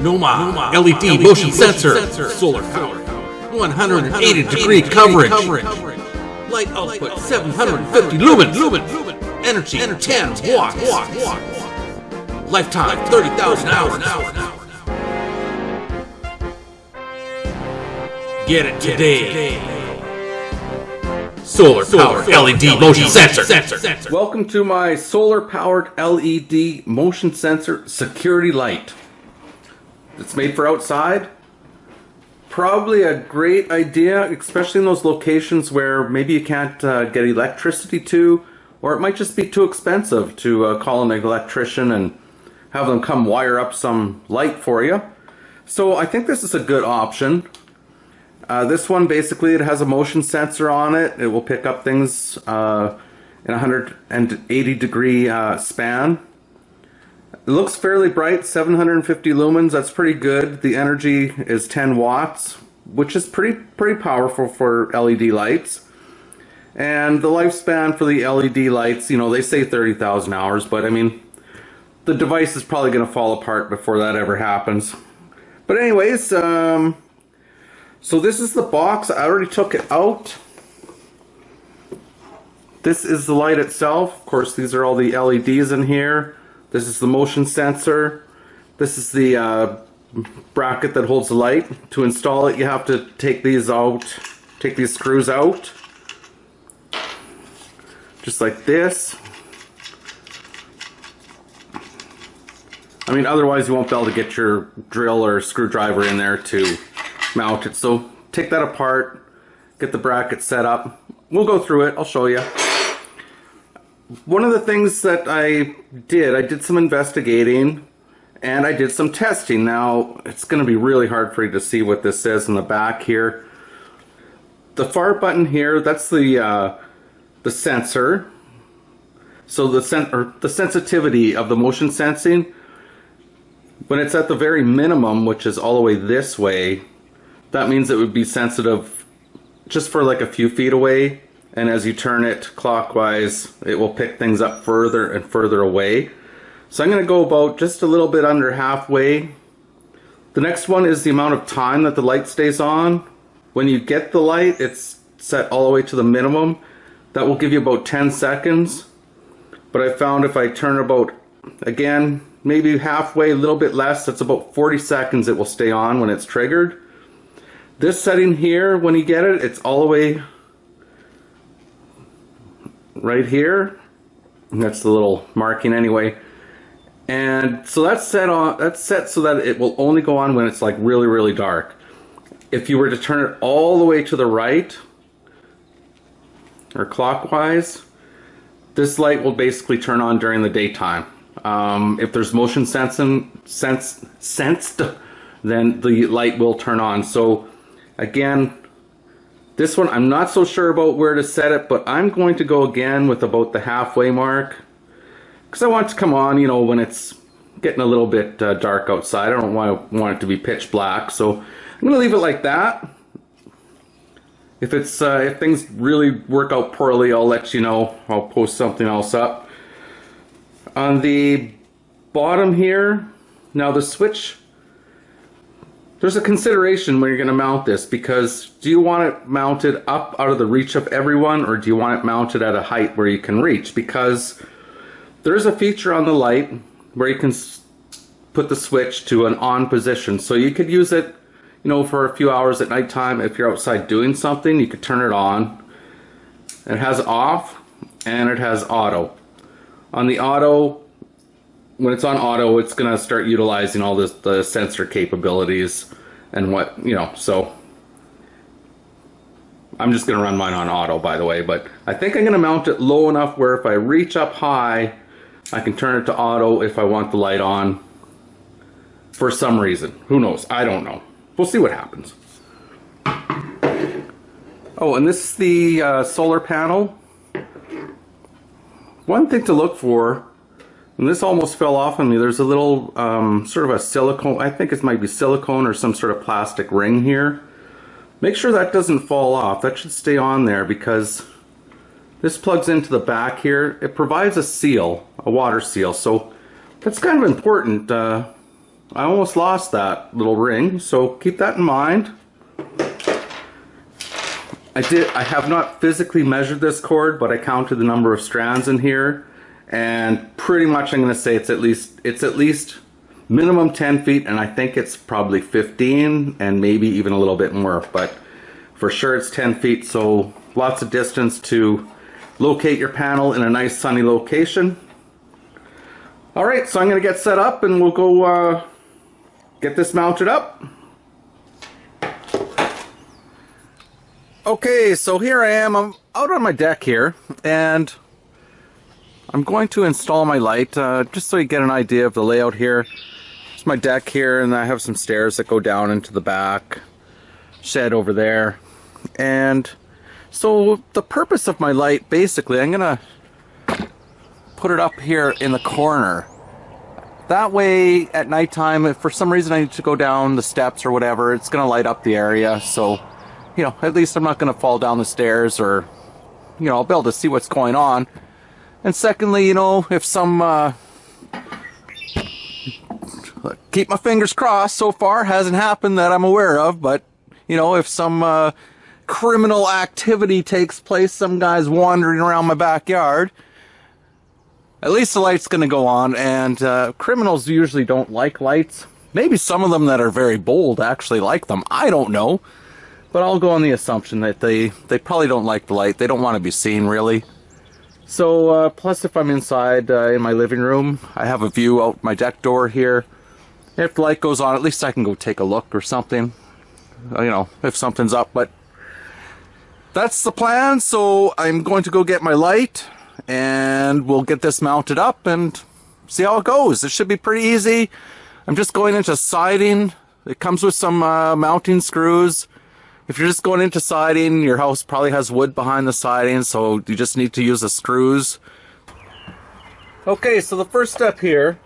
Noma LED motion sensor, solar powered, 180-degree coverage, light output 750 lumens, energy 10 watts, lifetime 30,000 hours. Get it today. Solar powered LED motion sensor. Welcome to my solar powered LED motion sensor security light. It's made for outside. Probably a great idea, especially in those locations where maybe you can't get electricity to, or it might just be too expensive to call an electrician and have them come wire up some light for you. So I think this is a good option. This one, basically, it has a motion sensor on it. It will pick up things in a 180-degree span. It looks fairly bright, 750 lumens. That's pretty good. The energy is 10 watts, which is pretty powerful for LED lights. And the lifespan for the LED lights, you know, they say 30,000 hours, but I mean, the device is probably going to fall apart before that ever happens. But anyways, so this is the box. I already took it out. This is the light itself. Of course, these are all the LEDs in here. This is the motion sensor. This is the bracket that holds the light. To install it, you have to take these out, take these screws out. Just like this. I mean, otherwise you won't be able to get your drill or screwdriver in there to mount it. So take that apart, get the bracket set up. We'll go through it, I'll show you. One of the things that I did some investigating and I did some testing. Now, it's going to be really hard for you to see what this says in the back here. The far button here, that's the sensor. So the sensitivity of the motion sensing, when it's at the very minimum, which is all the way this way, that means it would be sensitive just for like a few feet away. And as you turn it clockwise, it will pick things up further and further away. So I'm going to go about just a little bit under halfway. The next one is the amount of time that the light stays on. When you get the light, it's set all the way to the minimum. That will give you about 10 seconds. But I found if I turn about, again, maybe halfway, a little bit less, that's about 40 seconds it will stay on when it's triggered. This setting here, when you get it, it's all the way right here. And that's the little marking anyway. And so that's set so that it will only go on when it's like really dark. If you were to turn it all the way to the right or clockwise, this light will basically turn on during the daytime. If there's motion sensed, then the light will turn on. So again, this one I'm not so sure about where to set it, but I'm going to go again with about the halfway mark, because I want it to come on, you know, when it's getting a little bit dark outside. I don't want it to be pitch black, so I'm going to leave it like that. If things really work out poorly, I'll let you know. I'll post something else up. On the bottom here, now the switch, there's a consideration when you're going to mount this, because do you want it mounted up out of the reach of everyone, or do you want it mounted at a height where you can reach? Because there's a feature on the light where you can put the switch to an on position. So you could use it, you know, for a few hours at nighttime. If you're outside doing something, you could turn it on. It has off and it has auto. On the auto, when it's on auto, it's going to start utilizing all the sensor capabilities and what, you know, so I'm just going to run mine on auto, by the way, but I think I'm going to mount it low enough where if I reach up high, I can turn it to auto if I want the light on for some reason. Who knows? I don't know. We'll see what happens. Oh, and this is the solar panel. One thing to look for, and this almost fell off on me, there's a little sort of a silicone, I think it might be silicone or some sort of plastic ring here. Make sure that doesn't fall off. That should stay on there, because this plugs into the back here. It provides a seal, a water seal, so that's kind of important. I almost lost that little ring, so keep that in mind. I have not physically measured this cord, but I counted the number of strands in here, and pretty much I'm going to say it's at least minimum 10 feet, and I think it's probably 15 and maybe even a little bit more, but for sure it's 10 feet, so lots of distance to locate your panel in a nice sunny location. Alright, so I'm going to get set up and we'll go get this mounted up. Okay, so here I am. I'm out on my deck here, and I'm going to install my light, just so you get an idea of the layout here. It's my deck here, and I have some stairs that go down into the back shed over there. And so the purpose of my light, basically, I'm gonna put it up here in the corner. That way, at nighttime, if for some reason I need to go down the steps or whatever, it's gonna light up the area, so you know, at least I'm not going to fall down the stairs, or, you know, I'll be able to see what's going on. And secondly, you know, if some, keep my fingers crossed, so far hasn't happened that I'm aware of, but, you know, if some criminal activity takes place, some guy's wandering around my backyard, at least the light's going to go on. And criminals usually don't like lights. Maybe some of them that are very bold actually like them. I don't know. But I'll go on the assumption that they probably don't like the light. They don't want to be seen, really. So, plus if I'm inside in my living room, I have a view out my deck door here. If the light goes on, at least I can go take a look or something. You know, if something's up. But that's the plan. So I'm going to go get my light, and we'll get this mounted up and see how it goes. It should be pretty easy. I'm just going into siding. It comes with some mounting screws. If you're just going into siding, your house probably has wood behind the siding, so you just need to use the screws. Okay, so the first step here.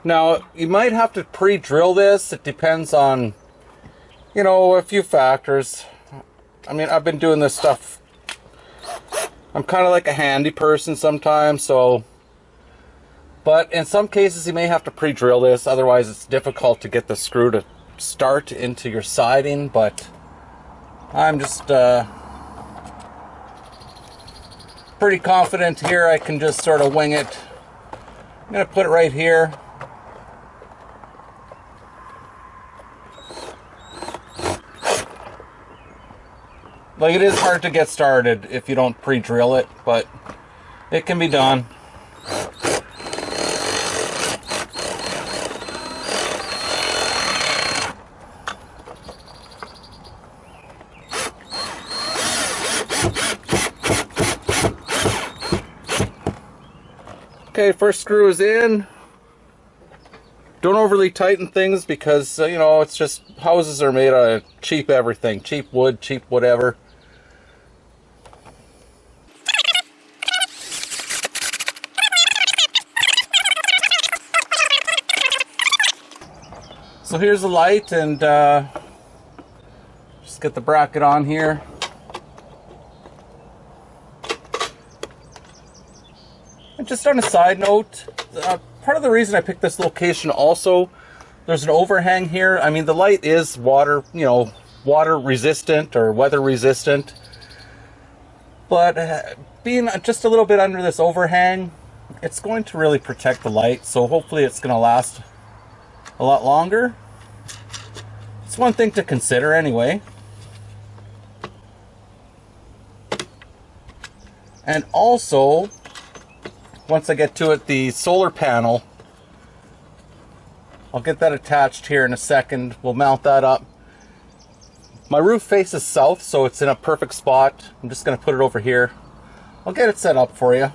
Now, you might have to pre-drill this. It depends on, you know, a few factors. I mean, I've been doing this stuff. I'm kind of like a handy person sometimes, so. But in some cases, you may have to pre-drill this. Otherwise, it's difficult to get the screw to start into your siding, but I'm just pretty confident here. I can just sort of wing it. I'm going to put it right here. Like, it is hard to get started if you don't pre-drill it, but it can be done. Okay, first screw is in. Don't overly tighten things because, you know, it's just, houses are made out of cheap everything. Cheap wood, cheap whatever. So here's the light, and just get the bracket on here. And just on a side note, part of the reason I picked this location also, there's an overhang here. I mean, the light is water, you know, water resistant or weather resistant. But being just a little bit under this overhang, it's going to really protect the light. So hopefully it's going to last a lot longer. It's one thing to consider anyway. And also, once I get to it, the solar panel, I'll get that attached here in a second. We'll mount that up. My roof faces south, so it's in a perfect spot. I'm just going to put it over here. I'll get it set up for you.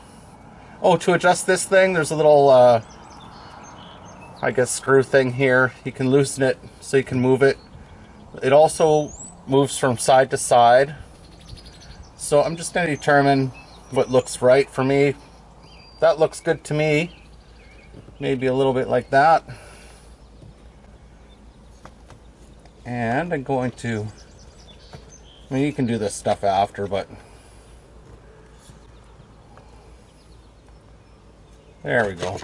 Oh, to adjust this thing, there's a little, I guess, screw thing here. You can loosen it so you can move it. It also moves from side to side. So I'm just going to determine what looks right for me. That looks good to me. Maybe a little bit like that. And I'm going to, I mean, you can do this stuff after, but there we go.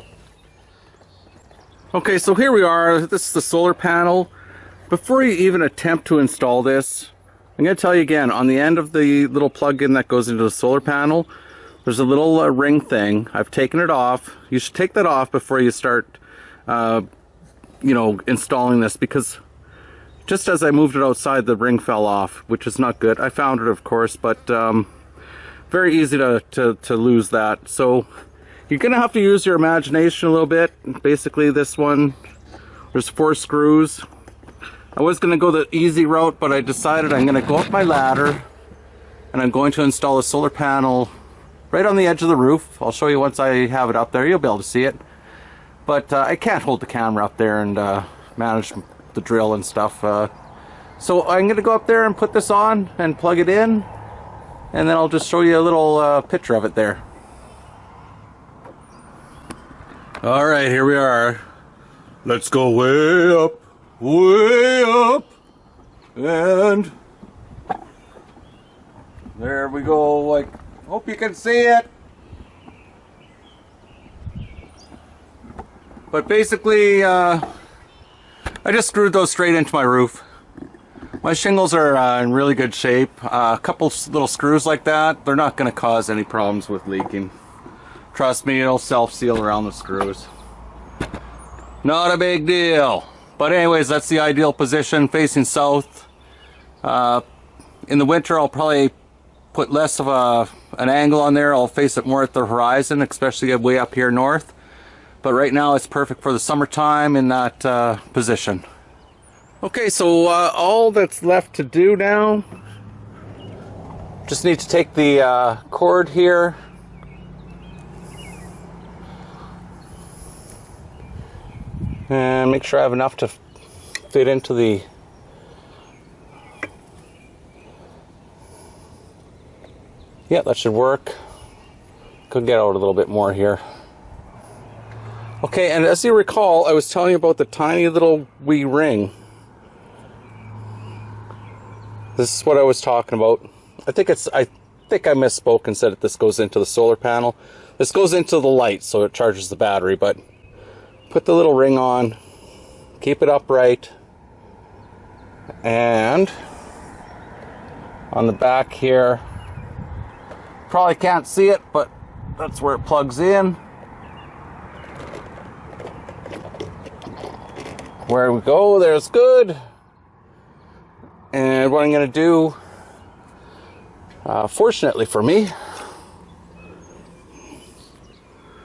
Okay, so here we are. This is the solar panel. Before you even attempt to install this, I'm going to tell you again, on the end of the little plug-in that goes into the solar panel, there's a little ring thing. I've taken it off. You should take that off before you start, installing this, because just as I moved it outside, the ring fell off, which is not good. I found it, of course, but very easy to lose that. So you're going to have to use your imagination a little bit. Basically, this one, there's 4 screws. I was going to go the easy route, but I decided I'm going to go up my ladder and I'm going to install a solar panel right on the edge of the roof. I'll show you once I have it up there. You'll be able to see it. But I can't hold the camera up there and manage the drill and stuff. So I'm going to go up there and put this on and plug it in. And then I'll just show you a little picture of it there. Alright, here we are. Let's go way up. Way up, and there we go. Like, hope you can see it. But basically, I just screwed those straight into my roof. My shingles are in really good shape. A couple little screws like that, they're not going to cause any problems with leaking. Trust me, it'll self-seal around the screws. Not a big deal. But anyways, that's the ideal position, facing south. In the winter, I'll probably put less of an angle on there. I'll face it more at the horizon, especially way up here north. But right now, it's perfect for the summertime in that position. Okay, so all that's left to do now, just need to take the cord here. And make sure I have enough to fit into the yeah, that should work. Could get out a little bit more here. Okay, and as you recall, I was telling you about the tiny little wee ring. This is what I was talking about. I think I misspoke and said that this goes into the solar panel. This goes into the light, so it charges the battery, but put the little ring on, keep it upright, and on the back here, probably can't see it, but that's where it plugs in. Where we go, there's good. And what I'm going to do, fortunately for me,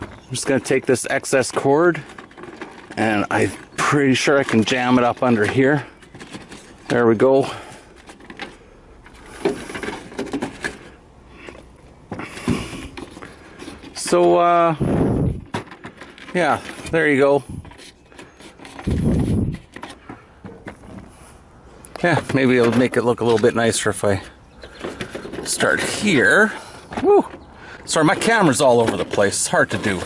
I'm just going to take this excess cord, and I'm pretty sure I can jam it up under here. There we go. So, yeah, there you go. Yeah, maybe it'll make it look a little bit nicer if I start here. Woo! Sorry, my camera's all over the place. It's hard to do.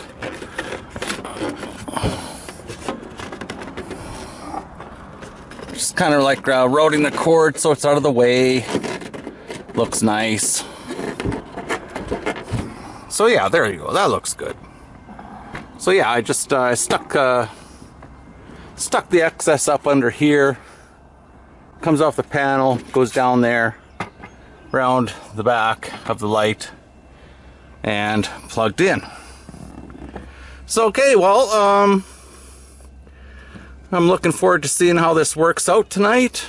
Just kind of like routing the cord so it's out of the way. Looks nice. So yeah, there you go. That looks good. So yeah, I just stuck the excess up under here. Comes off the panel, goes down there, around the back of the light, and plugged in. So okay, well, I'm looking forward to seeing how this works out tonight.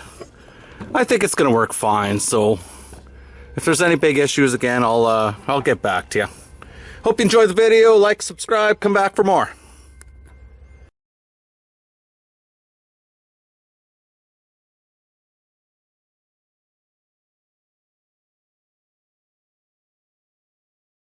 I think it's gonna work fine. So if there's any big issues again, I'll get back to you. Hope you enjoyed the video. Like, subscribe, come back for more.